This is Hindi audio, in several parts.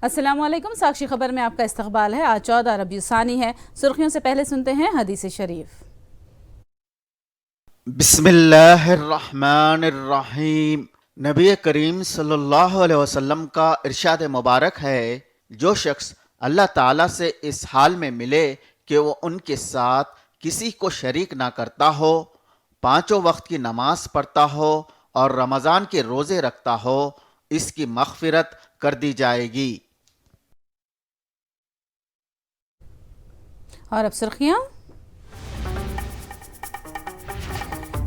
अस्सलाम वालेकुम। साक्षी खबर में आपका इस्तकबाल है। आज 14 रबीउल सानी है। सुर्खियों से पहले सुनते हैं हदीस शरीफ। बिस्मिल्लाहिर्रहमानिर्रहीम। नबी करीम सल्लल्लाहु अलैहि वसल्लम का इरशाद मुबारक है, जो शख्स अल्लाह ताला से इस हाल में मिले कि वो उनके साथ किसी को शरीक ना करता हो, पांचों वक्त की नमाज पढ़ता हो और रमज़ान के रोज़े रखता हो, इसकी मग़फ़िरत कर दी जाएगी। और अब सुर्खियां।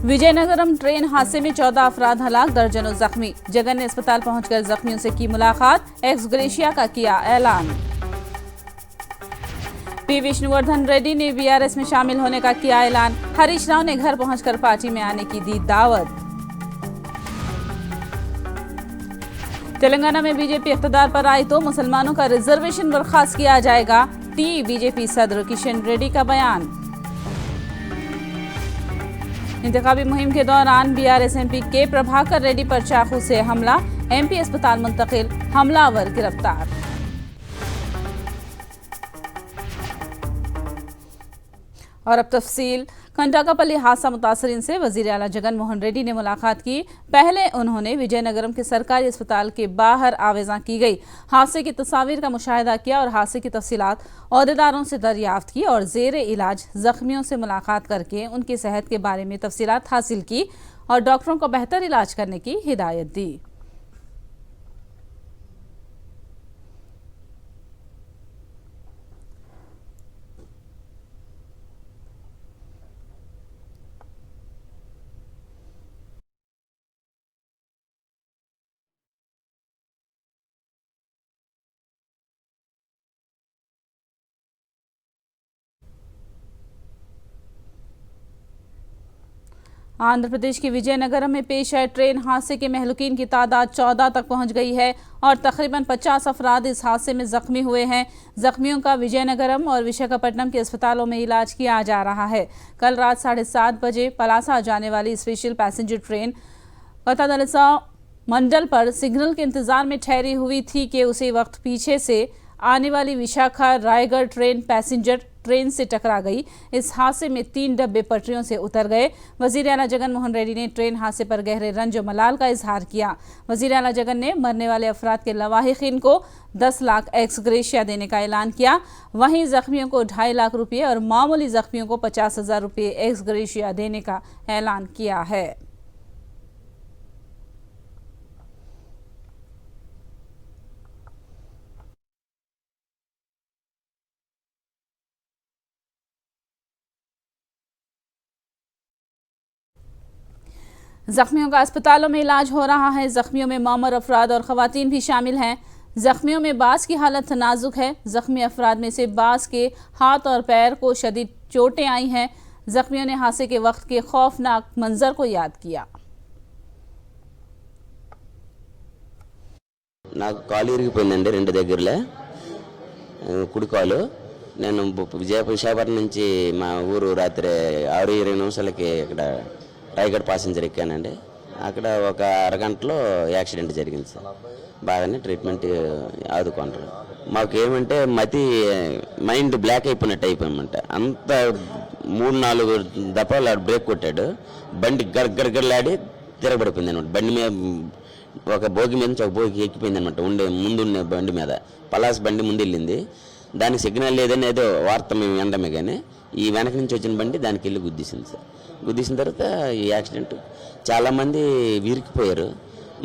विजयनगरम ट्रेन हादसे में 14 अफराद हलाक, दर्जनों जख्मी। जगन ने अस्पताल पहुंचकर जख्मियों से की मुलाकात, एक्स ग्रेशिया का किया ऐलान। पी विष्णुवर्धन रेड्डी ने बीआरएस में शामिल होने का किया ऐलान। हरीश राव ने घर पहुंचकर पार्टी में आने की दी दावत। तेलंगाना में बीजेपी इख्तिदार पर आई तो मुसलमानों का रिजर्वेशन बर्खास्त किया जाएगा, टी बीजेपी सदर किशन रेड्डी का बयान। इंतखाबी मुहिम के दौरान बीआरएस एमपी के प्रभाकर रेड्डी पर चाकू से हमला, एमपी अस्पताल मुंतकिल, हमलावर गिरफ्तार। और अब तफसील। कंटाकापल्ली हादसा मुतासरीन से वजीर आला जगन मोहन रेड्डी ने मुलाकात की। पहले उन्होंने विजयनगरम के सरकारी अस्पताल के बाहर आवेज़ा की गई, हादसे की तस्वीर का मुशाहिदा किया और हादसे की तफसीलात ओहदेदारों से दरियाफ्त की और ज़ेरे इलाज जख्मियों से मुलाकात करके उनकी सेहत के बारे में तफसीलात हासिल की और डॉक्टरों को बेहतर इलाज करने की हिदायत दी। आंध्र प्रदेश के विजयनगरम में पेश आए ट्रेन हादसे के महलूकीन की तादाद 14 तक पहुंच गई है और तकरीबन 50 अफराद इस हादसे में जख्मी हुए हैं। जख्मियों का विजयनगरम और विशाखापट्टनम के अस्पतालों में इलाज किया जा रहा है। कल रात 7:30 बजे पलासा जाने वाली स्पेशल पैसेंजर ट्रेन कतादलसा मंडल पर सिग्नल के इंतजार में ठहरी हुई थी कि उसी वक्त पीछे से आने वाली Vishakha Raigarh train passenger train से टकरा गई। इस हादसे में 3 डब्बे पटरियों से उतर गए। वजीर आला जगन मोहन रेड्डी ने ट्रेन हादसे पर गहरे रंज और मलाल का इजहार किया। वजीर आला जगन ने मरने वाले अफराद के लवाहिकीन को 10 लाख एक्स ग्रेशिया देने का ऐलान किया। वहीं जख्मियों को 2.5 लाख रुपये और मामूली जख्मियों को 50,000 रुपये एक्स ग्रेशिया देने का ऐलान किया है। जख्मियों का अस्पतालों में इलाज हो रहा है। जख्मियों में मामर अफराद और खवातीन भी शामिल हैं। जख्मियों में बास की हालत नाजुक है। जख्मी अफराद में से बास के हाथ और पैर को शदीद चोटें आई हैं। जख्मियों ने हादसे के वक्त के खौफनाक मंजर को याद किया। నాకు కాలు ఇరిగిపోయిందండి, 2 దగ్గరలే కుడి కాలు. నేను విశాఖపట్నం నుంచి మా ఊరు రాత్రి 6:20 నిమిషాలకి ఇక్కడ రాయగఢ్ ప్యాసింజర్ ఎక్కానండి. అక్కడ ఒక అరగంటలో యాక్సిడెంట్ జరిగింది సార్. బాగానే ట్రీట్మెంట్ ఆదుకుంటారు. మాకు ఏమంటే మైండ్ బ్లాక్ అయిపోయినట్టు అయిపోయామంట. అంత 3-4 దఫాలు బ్రేక్ కొట్టాడు. బండి గర్గర్లాడి తిరగబడిపోయింది అనమాట. బండి మీద ఒక భోగి మీద నుంచి ఒక భోగి ఎక్కిపోయింది అనమాట. ముందుండే బండి మీద పలాస్ బండి ముందు వెళ్ళింది. దానికి సిగ్నల్ లేదని ఏదో వార్త మేము వినడమే కానీ ఈ వెనక నుంచి వచ్చిన బండి దానికి వెళ్ళి గుద్దేసింది సార్. గుద్దేసిన తర్వాత ఈ యాక్సిడెంట్ చాలామంది విరికిపోయారు.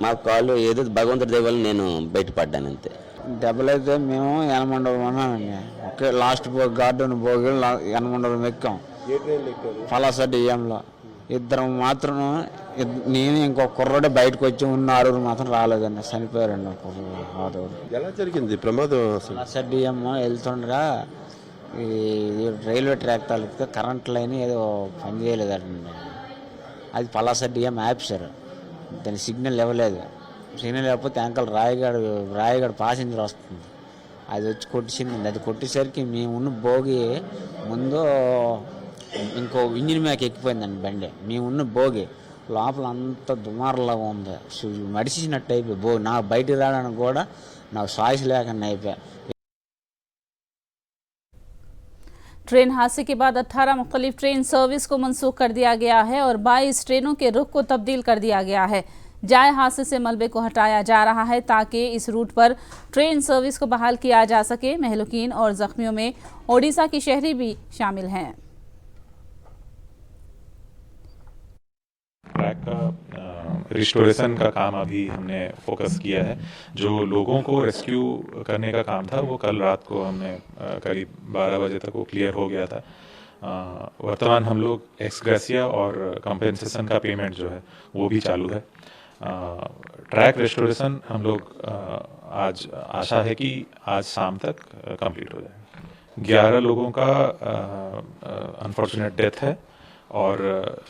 మా కాళ్ళు ఏదో భగవంతుడి దయ వల్ల నేను బయటపడ్డాను అంతే. దెబ్బలైతే మేము యనమండలం ఉన్నామండి. ఒకే లాస్ట్ గార్డెన్ భోగి యనమండలం ఎక్కాం. పలాస డిఎంలో ఇద్దరం మాత్రం, నేను ఇంకో కుర్రోడే బయటకు వచ్చి ఉన్న 6 మాత్రం రాలేదండి, చనిపోయారండి. ఎలా జరిగింది ప్రమాదం? పలాస డిఎం వెళ్తుండగా ఈ రైల్వే ట్రాక్ తాలూకా కరెంట్ లైన్ ఏదో పని చేయలేదండి. అది పలాస డిఎం ఆఫీసర్, దాని సిగ్నల్ ఇవ్వలేదు. సిగ్నల్ ఇవ్వకపోతే అంకల్ రాయగఢ్ ప్యాసింజర్ వస్తుంది, అది వచ్చి కొట్టించిందండి. అది కొట్టేసరికి మేము ఉన్న భోగి ముందు ఇంకో ఇంజిన్ మీద ఎక్కిపోయిందండి బండి. మేము ఉన్న భోగి లోపల అంత దుమారలాగా ఉంది, మడిచినట్టు అయిపోయి భోగి. నాకు బయటికి రావడానికి కూడా నాకు చాయిస్ లేకుండా అయిపోయా. ट्रेन हादसे के बाद 18 मुख्तलिफ ट्रेन सर्विस को मनसूख कर दिया गया है और 22 ट्रेनों के रुख को तब्दील कर दिया गया है। जाए हादसे से मलबे को हटाया जा रहा है ताकि इस रूट पर ट्रेन सर्विस को बहाल किया जा सके। महलूकीन और जख्मियों में ओडिशा की शहरी भी शामिल हैं। ट्रैक का रिस्टोरेशन का काम अभी हमने फोकस किया है। जो लोगों को रेस्क्यू करने का काम था वो कल रात को हमने करीब 12 बजे तक वो क्लियर हो गया था। वर्तमान हम लोग एक्स ग्रेसिया और कंपेंसेशन का पेमेंट जो है वो भी चालू है। ट्रैक रेस्टोरेशन हम लोग आज आशा है कि आज शाम तक कंप्लीट हो जाए। 11 लोगों का अनफॉर्चुनेट डेथ है और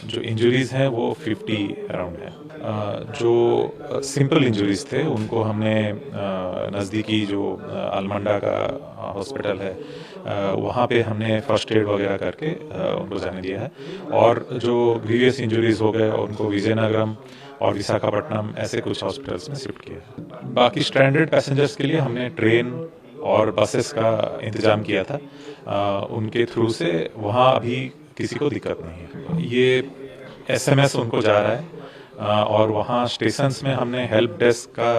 जो इंजरीज हैं वो 50 अराउंड है। जो सिंपल इंजरीज थे उनको हमने नज़दीकी जो अलमंडा का हॉस्पिटल है वहाँ पे हमने फर्स्ट एड वगैरह करके उनको जाने दिया है। और जो ग्रीवियस इंजरीज हो गए उनको विजयनगरम और विशाखापट्टनम ऐसे कुछ हॉस्पिटल्स में शिफ्ट किया है। बाकी स्ट्रैंडेड पैसेंजर्स के लिए हमने ट्रेन और बसेस का इंतज़ाम किया था। उनके थ्रू से वहाँ अभी किसी को दिक्कत नहीं है। ये SMS उनको जा रहा है और वहाँ स्टेशंस में हमने हेल्प डेस्क का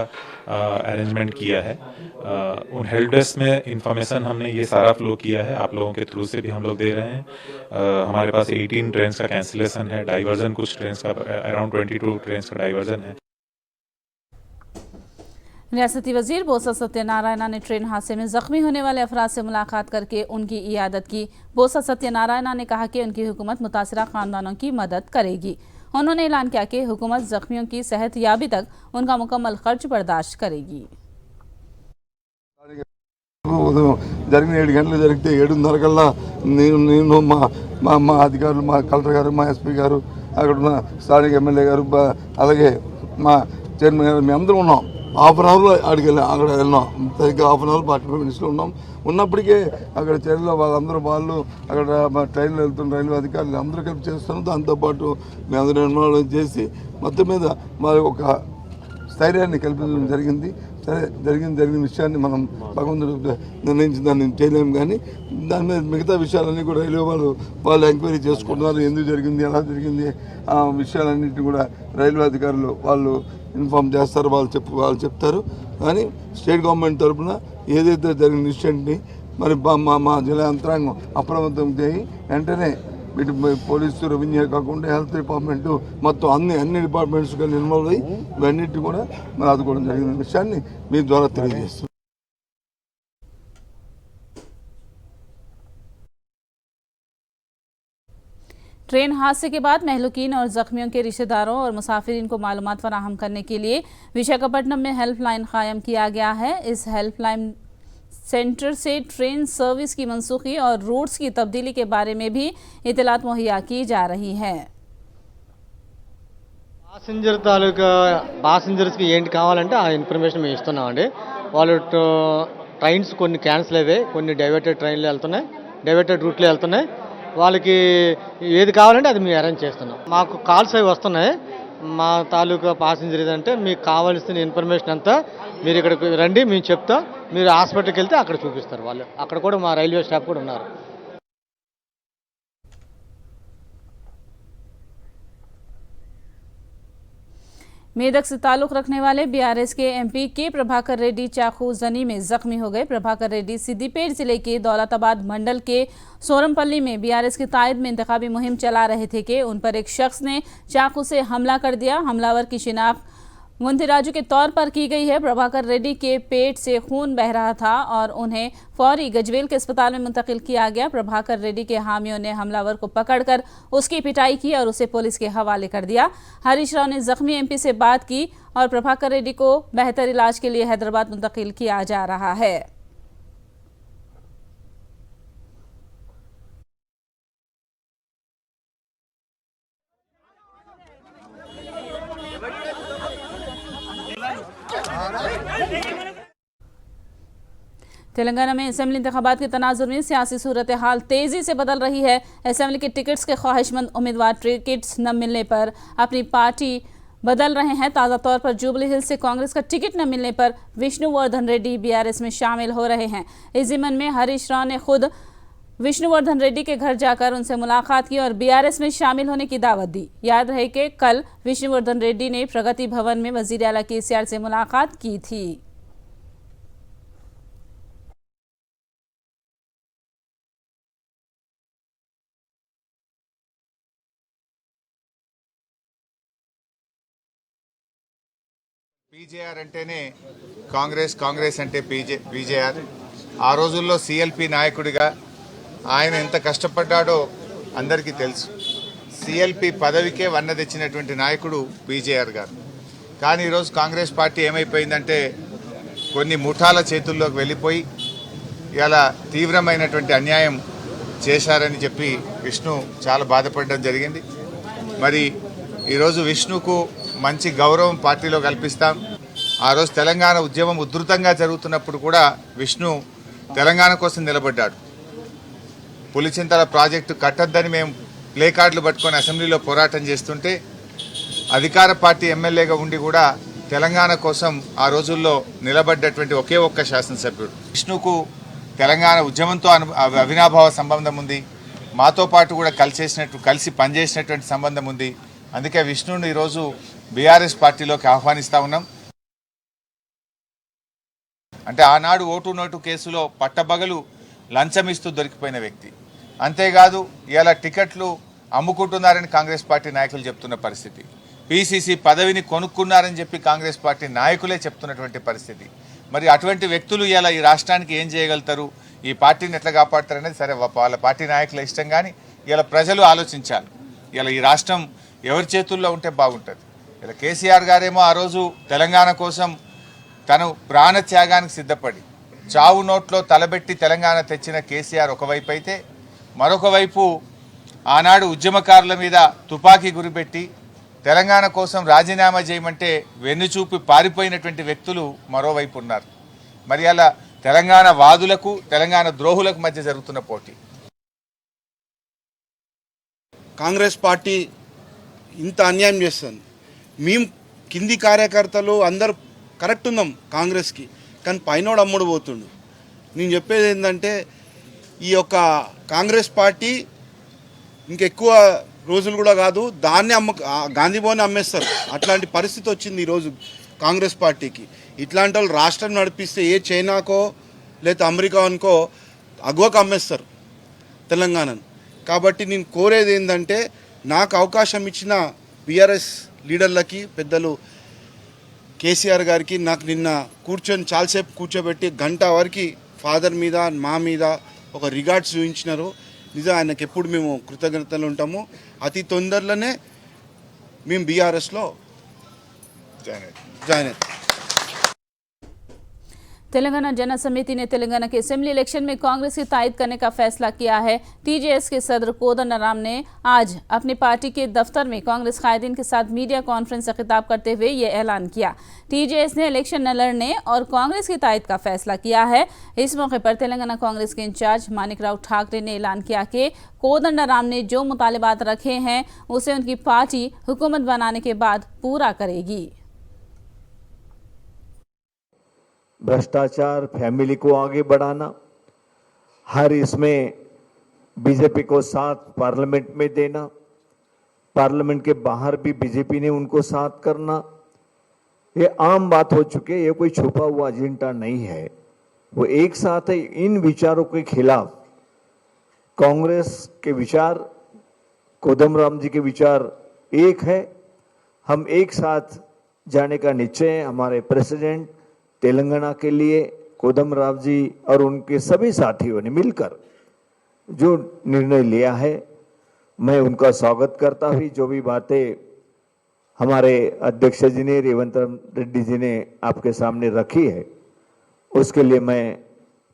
अरेंजमेंट किया है। उन हेल्प डेस्क में इंफॉर्मेशन हमने ये सारा फ्लो किया है, आप लोगों के थ्रू से भी हम लोग दे रहे हैं। हमारे पास 18 ट्रेन का कैंसिलेशन है, डाइवर्जन कुछ ट्रेन का अराउंड 22 ट्रेन का डाइवर्जन है। रियासती वजीर बोसा सत्यनारायणा ने ट्रेन हादसे में जख्मी होने वाले अफराद से मुलाकात करके उनकी इयादत की। बोसा सत्यनारायणा ने कहा कि उनकी हुकूमत मुतासिरा खानदानों की मदद करेगी। उन्होंने ऐलान किया कि हुकूमत जख्मियों की सेहत याबी तक उनका मुकम्मल खर्च बर्दाश्त करेगी। జరిగిన 7 గంటలు జరిగితే 7:30 కల్లా నేను మా అధికారులు, మా కలెక్టర్ గారు, మా ఎస్పీ గారు, అక్కడ ఉన్న స్థానిక ఎమ్మెల్యే గారు, అలాగే మా చైర్మన్ గారు మేము అందరం ఉన్నాం. హాఫ్ అన్ అవర్లో అక్కడికి వెళ్ళాం. సరిగ్గా హాఫ్ అన్ అవర్ 45 మినిట్స్లో ఉన్నాం. ఉన్నప్పటికే అక్కడ చర్యలో వాళ్ళు అక్కడ మా ట్రైన్లో వెళ్తున్న రైల్వే అధికారులు అందరూ కలిపి చేస్తున్నాం. దాంతోపాటు మేము అందరూ నిర్మాణం చేసి మొత్తం మీద మరి ఒక స్థైర్యాన్ని కల్పించడం జరిగింది. సరే జరిగిన విషయాన్ని మనం భగవంతుడు నిర్ణయించి దాన్ని చేయలేము, కానీ దాని మీద మిగతా విషయాలన్నీ కూడా రైల్వే వాళ్ళు ఎంక్వైరీ చేసుకుంటున్నారు. ఎందుకు జరిగింది, ఎలా జరిగింది, ఆ విషయాలన్నింటినీ కూడా రైల్వే అధికారులు వాళ్ళు ఇన్ఫామ్ చేస్తారు, వాళ్ళు చెప్తారు. కానీ స్టేట్ గవర్నమెంట్ తరఫున ఏదైతే జరిగిన ఇన్సిడెంట్ని మరి మా జిల్లా యంత్రాంగం అప్రమత్తం చేయి వెంటనే వీటి పోలీసు, రెవెన్యూ కాకుండా హెల్త్ డిపార్ట్మెంటు మొత్తం అన్ని డిపార్ట్మెంట్స్ కానీ ఇన్వాల్వ్ అయ్యి ఇవన్నిటిని కూడా మరి ఆదుకోవడం జరిగిన విషయాన్ని మీ ద్వారా తెలియజేస్తున్నాం. ट्रेन हादसे के बाद महलूकीन और जख्मियों के रिश्तेदारों और मुसाफिरीन को मालूमात फराहम करने के लिए विशाखापट्टनम में हेल्पलाइन कायम किया गया है। इस हेल्पलाइन सेंटर से ट्रेन सर्विस की मनसूखी और रूट्स की तब्दीली के बारे में भी इतलात मुहैया की जा रही है। ప్యాసింజర్స్కి ఏంటి కావాలంటే ఆ ఇన్ఫర్మేషన్ మేము ఇస్తున్నామండి. వాళ్ళు ట్రైన్స్ కొన్ని క్యాన్సిల్ అయ్యాయి, కొన్ని డైవర్టెడ్ ట్రైన్లు వెళ్తున్నాయి, డైవర్టెడ్ రూట్లో వెళ్తున్నాయి. వాళ్ళకి ఏది కావాలంటే అది మేము అరేంజ్ చేస్తున్నాం. మాకు కాల్స్ అవి వస్తున్నాయి. మా తాలూకా ప్యాసింజర్ అంటే మీకు కావాల్సిన ఇన్ఫర్మేషన్ అంతా మీరు ఇక్కడికి రండి, మేము చెప్తాం. మీరు హాస్పిటల్కి వెళ్తే అక్కడ చూపిస్తారు వాళ్ళు. అక్కడ కూడా మా రైల్వే స్టాఫ్ కూడా ఉన్నారు. मेदक से ताल्लुक रखने वाले BRS के MP के प्रभाकर रेड्डी चाकू जनी में जख्मी हो गए। प्रभाकर रेड्डी सिद्दीपेट जिले के दौलताबाद मंडल के सोरमपल्ली में BRS के तायद में इंतखाबी मुहिम चला रहे थे कि उन पर एक शख्स ने चाकू से हमला कर दिया। हमलावर की शिनाख्त मुंतिराजू के तौर पर की गई है। प्रभाकर रेड्डी के पेट से खून बह रहा था और उन्हें फौरी गजवेल के अस्पताल में मुंतकिल किया गया। प्रभाकर रेड्डी के हामियों ने हमलावर को पकड़कर उसकी पिटाई की और उसे पुलिस के हवाले कर दिया। हरीश राव ने जख्मी MP से बात की और प्रभाकर रेड्डी को बेहतर इलाज के लिए हैदराबाद मुंतकिल किया जा रहा है। तेलंगाना में असेंबली इंतखाबात के तनाजुर में सियासी सूरत हाल तेजी से बदल रही है। असेंबली के टिकट्स के ख्वाहिशमंद उम्मीदवार टिकट्स न मिलने पर अपनी पार्टी बदल रहे हैं। ताज़ा तौर पर जुबली हिल्स से कांग्रेस का टिकट न मिलने पर विष्णुवर्धन रेड्डी बीआरएस में शामिल हो रहे हैं। इस ज़िमन में हरीश राव ने खुद विष्णुवर्धन रेड्डी के घर जाकर उनसे मुलाकात की और बीआरएस में शामिल होने की दावत दी। याद रहे कि कल विष्णुवर्धन रेड्डी ने प्रगति भवन में वजीर आला केसीआर से मुलाकात की थी। పీజేఆర్ అంటేనే కాంగ్రెస్ అంటే పీజేఆర్. ఆ రోజుల్లో సిఎల్పి నాయకుడిగా ఆయన ఎంత కష్టపడ్డాడో అందరికీ తెలుసు. సిఎల్పి పదవికే వన్న తెచ్చినటువంటి నాయకుడు పీజేఆర్ గారు. కానీ ఈరోజు కాంగ్రెస్ పార్టీ ఏమైపోయిందంటే కొన్ని ముఠాల చేతుల్లోకి వెళ్ళిపోయి ఇలా తీవ్రమైనటువంటి అన్యాయం చేశారని చెప్పి విష్ణు చాలా బాధపడడం జరిగింది. మరి ఈరోజు విష్ణుకు మంచి గౌరవం పార్టీలో కల్పిస్తాం. ఆ రోజు తెలంగాణ ఉద్యమం ఉధృతంగా జరుగుతున్నప్పుడు కూడా విష్ణు తెలంగాణ కోసం నిలబడ్డాడు. పులిచింతల ప్రాజెక్టు కట్టొద్దని మేము ప్లే కార్డులు పట్టుకొని అసెంబ్లీలో పోరాటం చేస్తుంటే అధికార పార్టీ ఎమ్మెల్యేగా ఉండి కూడా తెలంగాణ కోసం ఆ రోజుల్లో నిలబడ్డటువంటి ఒకే ఒక్క శాసనసభ్యుడు. విష్ణుకు తెలంగాణ ఉద్యమంతో అవినాభావ సంబంధం ఉంది. మాతో పాటు కూడా కలిసి పనిచేసినటువంటి సంబంధం ఉంది. అందుకే విష్ణుని ఈరోజు బీఆర్ఎస్ పార్టీలోకి ఆహ్వానిస్తూ ఉన్నాం. అంటే ఆనాడు ఓటు నోటు కేసులో పట్టబగలు లంచమిస్తూ దొరికిపోయిన వ్యక్తి. అంతేకాదు ఇలా టికెట్లు అమ్ముకుంటున్నారని కాంగ్రెస్ పార్టీ నాయకులు చెప్తున్న పరిస్థితి. పీసీసీ పదవిని కొనుక్కున్నారని చెప్పి కాంగ్రెస్ పార్టీ నాయకులే చెప్తున్నటువంటి పరిస్థితి. మరి అటువంటి వ్యక్తులు ఇలా ఈ రాష్ట్రానికి ఏం చేయగలుగుతారు, ఈ పార్టీని ఎట్లా కాపాడుతారనేది సరే వాళ్ళ పార్టీ నాయకుల ఇష్టం. కానీ ఇలా ప్రజలు ఆలోచించాలి. ఇలా ఈ రాష్ట్రం ఎవరి చేతుల్లో ఉంటే బాగుంటుంది. ఇలా కేసీఆర్ గారేమో ఆ రోజు తెలంగాణ కోసం తను ప్రాణత్యాగానికి సిద్ధపడి చావు నోట్లో తలబెట్టి తెలంగాణ తెచ్చిన కేసీఆర్ ఒకవైపు అయితే, మరొక వైపు ఆనాడు ఉద్యమకారుల మీద తుపాకీ గురిపెట్టి తెలంగాణ కోసం రాజీనామా చేయమంటే వెన్నుచూపి పారిపోయినటువంటి వ్యక్తులు మరోవైపు ఉన్నారు. మరి అలా తెలంగాణ వాదులకు తెలంగాణ ద్రోహులకు మధ్య జరుగుతున్న పోటీ. కాంగ్రెస్ పార్టీ ఇంత అన్యాయం చేస్తుంది. మేము కింది కార్యకర్తలు అందరూ కరెక్ట్ ఉన్నాం కాంగ్రెస్కి, కానీ పైనోడు అమ్ముడు పోతుండు. నేను చెప్పేది ఏంటంటే ఈ యొక్క కాంగ్రెస్ పార్టీ ఇంకెక్కువ రోజులు కూడా కాదు, దాన్ని గాంధీ భవన్ అమ్మేస్తారు. అట్లాంటి పరిస్థితి వచ్చింది ఈరోజు కాంగ్రెస్ పార్టీకి. ఇట్లాంటి వాళ్ళు రాష్ట్రం నడిపిస్తే ఏ చైనాకో లేదా అమెరికాకో అగోకు అమ్మేస్తారు తెలంగాణను. కాబట్టి నేను కోరేది ఏంటంటే నాకు అవకాశం ఇచ్చిన బీఆర్ఎస్ లీడర్లకి, పెద్దలు కేసీఆర్ గారికి నాకు నిన్న చాలాసేపు కూర్చోబెట్టి గంట వరకు ఫాదర్ మీద మా మీద ఒక రిగార్డ్స్ చూపించినారు. నిజం ఆయనకు ఎప్పుడు మేము కృతజ్ఞతలు ఉంటాము. అతి తొందరలోనే మేము బీఆర్ఎస్లో జాయిన్ అవుతాం. तेलंगाना जन समिति ने तेलंगाना के असेंबली इलेक्शन में कांग्रेस की तायद करने का फैसला किया है। टीजेएस के सदर कोदंडराम ने आज अपनी पार्टी के दफ्तर में कांग्रेस कायदीन के साथ मीडिया कॉन्फ्रेंस से खिताब करते हुए ये ऐलान किया। टीजेएस ने इलेक्शन न लड़ने और कांग्रेस की तायद का फैसला किया है। इस मौके पर तेलंगाना कांग्रेस के इंचार्ज मानिकराव ठाकरे ने ऐलान किया कि कोदंडराम ने जो मुतालिबात रखे हैं उसे उनकी पार्टी हुकूमत बनाने के बाद पूरा करेगी। भ्रष्टाचार, फैमिली को आगे बढ़ाना, हर इसमें बीजेपी को साथ पार्लियामेंट में देना, पार्लियामेंट के बाहर भी बीजेपी ने उनको साथ करना, ये आम बात हो चुकी है। ये कोई छुपा हुआ एजेंडा नहीं है। वो एक साथ है। इन विचारों के खिलाफ कांग्रेस के विचार, कोदंडराम जी के विचार एक है। हम एक साथ जाने का निश्चय हमारे प्रेसिडेंट तेलंगाना के लिए कोदंडराम जी और उनके सभी साथियों ने मिलकर जो निर्णय लिया है, मैं उनका स्वागत करता हुई जो भी बातें हमारे अध्यक्ष जी ने, रेवंत रेड्डी जी ने आपके सामने रखी है, उसके लिए मैं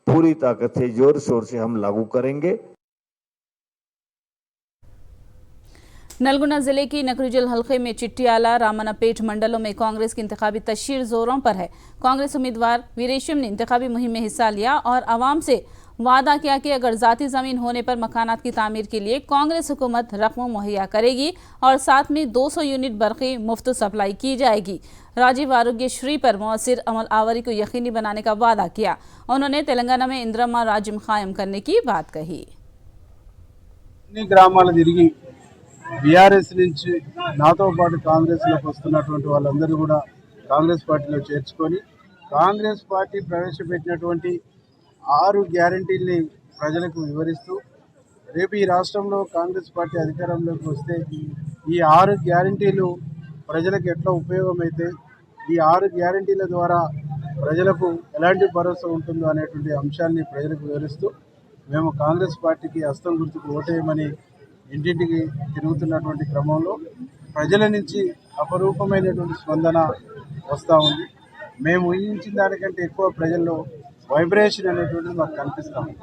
पूरी ताकत से जोर शोर से हम लागू करेंगे। नलगुना जिले की नकरुजल हल्के में चिट्टियाला, रामन्नापेट मंडलों में कांग्रेस की इंतखाबी तशहीर जोरों पर है। कांग्रेस उम्मीदवार वीरेशम ने इंतखाबी मुहिम में हिस्सा लिया और आवाम से वादा किया कि अगर जाती जमीन होने पर मकानात की तामीर के लिए कांग्रेस हुकूमत रकम मुहैया करेगी और साथ में 200 यूनिट बरक़ी मुफ्त सप्लाई की जाएगी। राजीव आरोग्य श्री पर मौसर अमल आवरी को यकीनी बनाने का वादा किया। उन्होंने तेलंगाना में इंदिरम्मा राज्य कायम करने की बात कही। ग्रामाలు తిరిగి బీఆర్ఎస్ నుంచి నాతో పాటు కాంగ్రెస్లోకి వస్తున్నటువంటి వాళ్ళందరూ కూడా కాంగ్రెస్ పార్టీలో చేర్చుకొని కాంగ్రెస్ పార్టీ ప్రవేశపెట్టినటువంటి 6 గ్యారెంటీల్ని ప్రజలకు వివరిస్తూ రేపు ఈ రాష్ట్రంలో కాంగ్రెస్ పార్టీ అధికారంలోకి వస్తే ఈ 6 గ్యారెంటీలు ప్రజలకు ఎట్లా ఉపయోగమైతే ఈ 6 గ్యారెంటీల ద్వారా ప్రజలకు ఎలాంటి భరోసా ఉంటుందో అనేటువంటి అంశాన్ని ప్రజలకు వివరిస్తూ మేము కాంగ్రెస్ పార్టీకి హస్తం గుర్తుకు ఓటేయమని ఇంటింటికి తిరుగుతున్నటువంటి క్రమంలో ప్రజల నుంచి అపరూపమైనటువంటి స్పందన వస్తూ ఉంది। మేము ఊహించిన దానికంటే ఎక్కువ ప్రజల్లో వైబ్రేషన్ అనేటువంటిది మాకు కనిపిస్తూ ఉంది।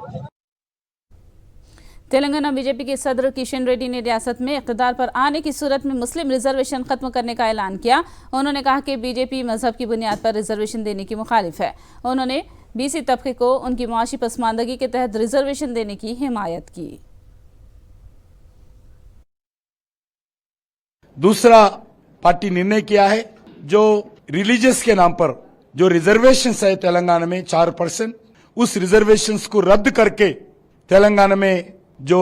तेलंगाना बीजेपी के सदर किशन रेड्डी ने रियासत में इक़्तिदार पर आने की सूरत में मुस्लिम रिजर्वेशन खत्म करने का ऐलान किया। उन्होंने कहा कि बीजेपी मजहब की बुनियाद पर रिजर्वेशन देने की मुखालिफ है। उन्होंने बीसी तबके को उनकी मुआशी पसमानदगी के तहत रिजर्वेशन देने की हिमायत की। दूसरा पार्टी निर्णय किया है जो रिलीजियस के नाम पर जो रिजर्वेशन है तेलंगाना में 4%, उस रिजर्वेशन को रद्द करके तेलंगाना में जो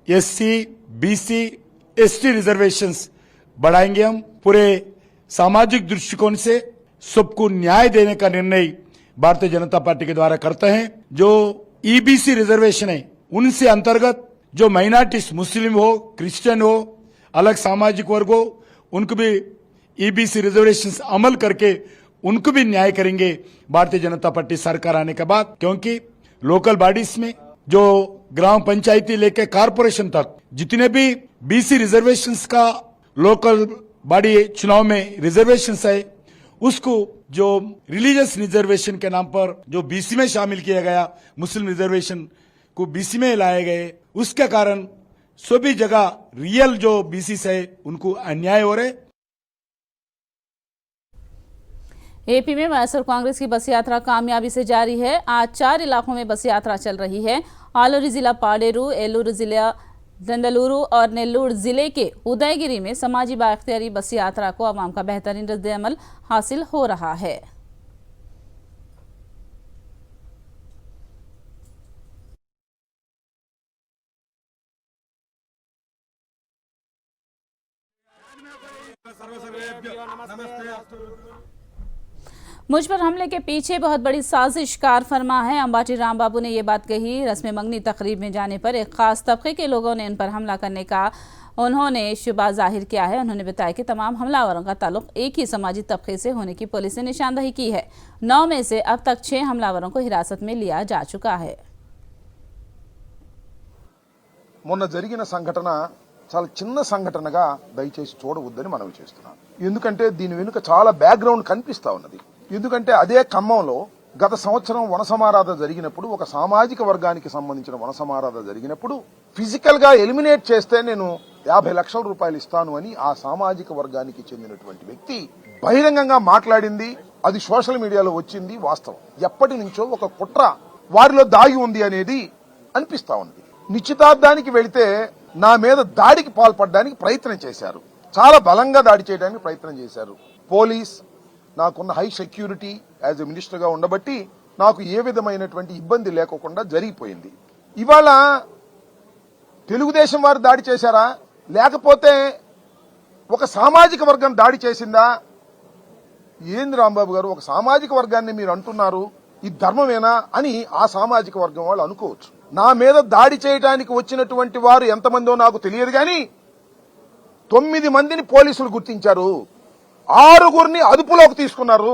एससी, बीसी, एसटी रिजर्वेशंस बढ़ाएंगे। हम पूरे सामाजिक दृष्टिकोण से सबको न्याय देने का निर्णय भारतीय जनता पार्टी के द्वारा करते हैं। जो ईबीसी रिजर्वेशन है उनसे अंतर्गत जो माइनॉरिटीज मुस्लिम हो, क्रिश्चियन हो, अलग सामाजिक वर्ग हो, उनको भी ईबीसी रिजर्वेशन अमल करके उनको भी न्याय करेंगे भारतीय जनता पार्टी सरकार आने के बाद। क्योंकि लोकल बॉडीज में जो ग्राम पंचायती लेके कारपोरेशन तक जितने भी बीसी रिजर्वेशंस का लोकल बॉडी चुनाव में रिजर्वेशंस है, उसको जो रिलीजियस रिजर्वेशन के नाम पर जो बीसी में शामिल किया गया, मुस्लिम रिजर्वेशन को बीसी में लाए गए, उसके कारण सभी जगह रियल जो बीसी है उनको अन्याय हो रहे। एपी में वायएसआर कांग्रेस की बस यात्रा कामयाबी से जारी है। आज 4 इलाकों में बस यात्रा चल रही है। आलूरी जिला पाडेरू, एलूरू जिला दंदलूरू और नेल्लूर जिले के उदयगिरी में समाजी बाख्तियारी बस यात्रा को अवाम का बेहतरीन रद्द-ए-अमल हासिल हो रहा है। मुझ पर हमले के पीछे बहुत बड़ी साजिश कार फरमा है। अंबाटी राम बाबू ने ये बात कही रस्म मंगनी तकरीब में जाने पर एक खास तबके के लोगों ने उन पर हमला करने का उन्होंने शुबा जाहिर किया है। उन्होंने बताया कि तमाम हमलावरों का ताल्लुक एक ही समाजी तबके से होने की पुलिस ने निशानदही की है। 9 में से अब तक 6 हमलावरों को हिरासत में लिया जा चुका है। మొన్న జరిగిన సంఘటన చాలా చిన్న సంఘటనగా దయచేసి చూడవద్దని మనవి చేస్తున్నాను। ఎందుకంటే దీని వెనుక చాలా బ్యాక్గ్రౌండ్ కనిపిస్తా ఉన్నది। ఎందుకంటే అదే ఖమ్మంలో గత సంవత్సరం వనసమారాధ జరిగినప్పుడు ఒక సామాజిక వర్గానికి సంబంధించిన వనసమారాధ జరిగినప్పుడు ఫిజికల్ గా ఎలిమినేట్ చేస్తే నేను 50 లక్షల రూపాయలు ఇస్తాను అని ఆ సామాజిక వర్గానికి చెందినటువంటి వ్యక్తి బహిరంగంగా మాట్లాడింది। అది సోషల్ మీడియాలో వచ్చింది వాస్తవం। ఎప్పటి నుంచో ఒక కుట్ర వారిలో దాగి ఉంది అనేది అనిపిస్తా ఉంది। నిశ్చితార్థానికి వెళితే నా మీద దాడికి పాల్పడడానికి ప్రయత్నం చేశారు। చాలా బలంగా దాడి చేయడానికి ప్రయత్నం చేశారు। పోలీస్ నాకున్న high security as a minister గా ఉండబట్టి నాకు ఏ విధమైనటువంటి ఇబ్బంది లేకుండా జరిగిపోయింది। ఇవాళ తెలుగుదేశం వారు దాడి చేశారా లేకపోతే ఒక సామాజిక వర్గం దాడి చేసిందా? ఏంది రాంబాబు గారు, ఒక సామాజిక వర్గాన్ని మీరు అంటున్నారు, ఈ ధర్మమేనా అని ఆ సామాజిక వర్గం వాళ్ళు అనుకోవచ్చు। నా మీద దాడి చేయడానికి వచ్చినటువంటి వారు ఎంతమందో నాకు తెలియదు కానీ 9 మందిని పోలీసులు గుర్తించారు, 6గురిని అదుపులోకి తీసుకున్నారు।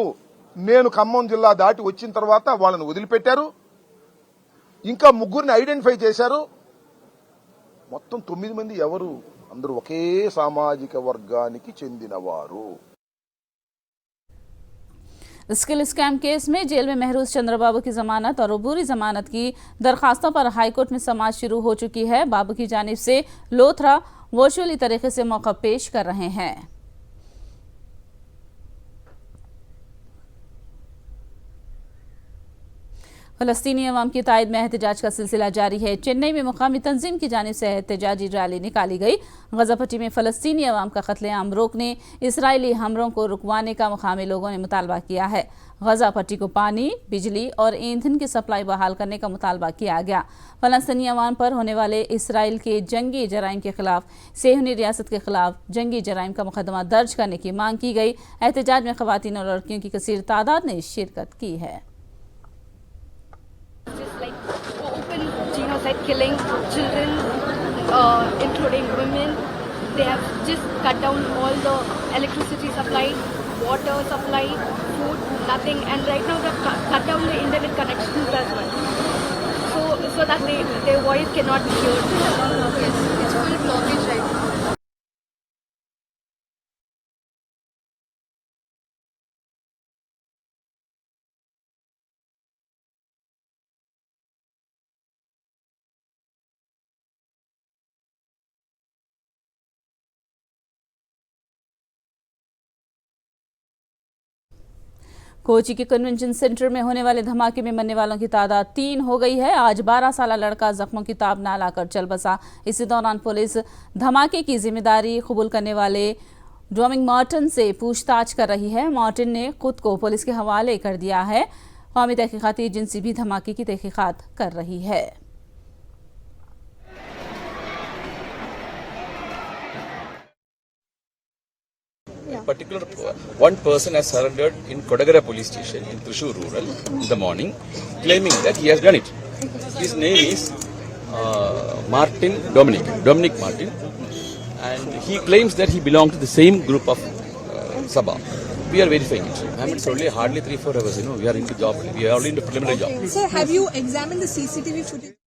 నేను ఖమ్మం జిల్లా దాటి వచ్చిన తర్వాత వాళ్ళని వదిలిపెట్టారు, ఇంకా 3గురిని ఐడెంటిఫై చేశారు। మొత్తం 9 మంది ఎవరు? అందరూ ఒకే సామాజిక వర్గానికి చెందినవారు। स्किल स्कैम केस में जेल में महरूज चंद्रबाबू की जमानत और अबूरी जमानत की दरखास्तों पर हाईकोर्ट में समाअत शुरू हो चुकी है। बाबू की जानिब से लोथरा वर्चुअली तरीके से मौका पेश कर रहे हैं। फलस्तीनी अवाम की तायद में एहतजाज का सिलसिला जारी है। चेन्नई में मुकामी तंजीम की जानिब से एहतजाजी रैली निकाली गई। गजा पट्टी में फलस्तीनी अवाम का कत्लेआम रोकने, इसराइली हमलों को रुकवाने का मुकामी लोगों ने मुतालबा किया है। गजा पट्टी को पानी, बिजली और ईंधन की सप्लाई बहाल करने का मुतालबा किया गया। फलस्तीनी अवाम पर होने वाले इसराइल के जंगी जराइम के खिलाफ सेहूनी रियासत के खिलाफ जंगी जराइम का मुकदमा दर्ज करने की मांग की गई। एहतजाज में खवातीन और लड़कियों की कसीर तादाद ने शिरकत की है। Open genocide, killing children, including women. They have just cut down all the electricity supply, water supply, food, nothing. And right now they've cut down the internet connections as well. So that their voice cannot be heard. It's full blockage right now. Kochi के कन्वेंशन सेंटर में होने वाले धमाके में मरने वालों की तादाद 3 हो गई है। आज 12 साला लड़का जख्मों की ताब ना लाकर चल बसा। इसी दौरान पुलिस धमाके की जिम्मेदारी कबूल करने वाले डोमिंग मार्टिन से पूछताछ कर रही है। मार्टिन ने खुद को पुलिस के हवाले कर दिया है। कौमी तहकीकाती एजेंसी भी धमाके की तहकीकात कर रही है। Particular one person has surrendered in Kodagara police station in Thrissur rural in the morning, claiming that he has done it. His name is Dominic Martin, and he claims that he belongs to the same group of Sabha. We are verifying it. I mean, it's only hardly 3-4 hours. We are into job. We are only into preliminary job. Sir, have you examined the CCTV footage?